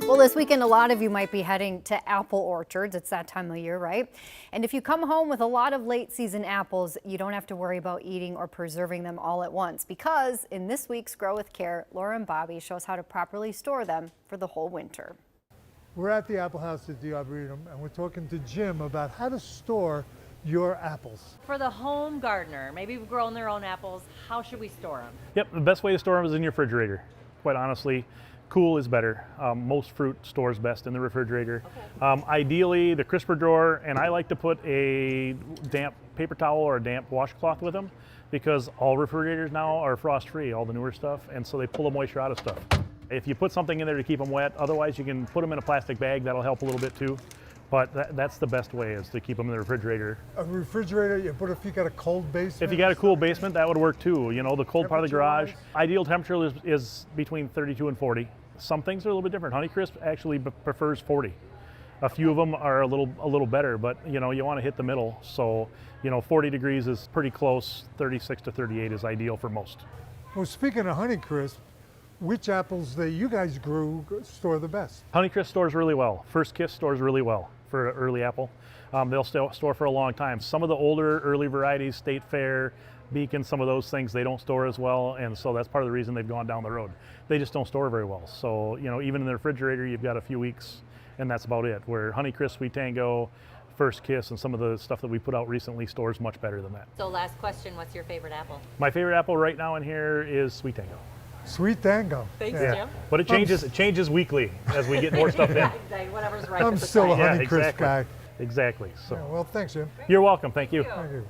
Well, this weekend, a lot of you might be heading to apple orchards. It's that time of year, right? And if you come home with a lot of late season apples, you don't have to worry about eating or preserving them all at once, because in this week's Grow with Care, Laura and Bobby show us how to properly store them for the whole winter. We're at the Apple House at the Arboretum, and we're talking to Jim about how to store your apples. For the home gardener, maybe growing their own apples, how should we store them? Yep, the best way to store them is in your refrigerator. Quite honestly, cool is better. Most fruit stores best in the refrigerator. Okay. Ideally, the crisper drawer, and I like to put a damp paper towel or a damp washcloth with them, because all refrigerators now are frost-free, all the newer stuff, and so they pull the moisture out of stuff. If you put something in there to keep them wet, otherwise you can put them in a plastic bag, that'll help a little bit too. But that's the best way, is to keep them in the refrigerator. A refrigerator, but if you got a cold basement? If you got a cool basement, that would work too. You know, the cold part of the garage. Temperature-wise? Ideal temperature is between 32 and 40. Some things are a little bit different. Honeycrisp actually prefers 40. A few of them are a little better, but you know, you want to hit the middle. So, you know, 40 degrees is pretty close. 36 to 38 is ideal for most. Well, speaking of Honeycrisp, which apples that you guys grew store the best? Honeycrisp stores really well. First Kiss stores really well for an early apple. They'll store for a long time. Some of the older early varieties, State Fair, Beacon, some of those things, they don't store as well, and so that's part of the reason they've gone down the road. They just don't store very well. So, you know, even in the refrigerator, you've got a few weeks, and that's about it. Where Honeycrisp, Sweet Tango, First Kiss, and some of the stuff that we put out recently stores much better than that. So last question, what's your favorite apple? My favorite apple right now in here is Sweet Tango. Sweet Tango. Thanks, Yeah. Jim. But it changes weekly as we get more stuff in. Exactly, whatever's right. I'm at the still a time. Honeycrisp guy. Exactly. So Yeah, well, thanks, Jim. you're welcome. Thank you. Thank you.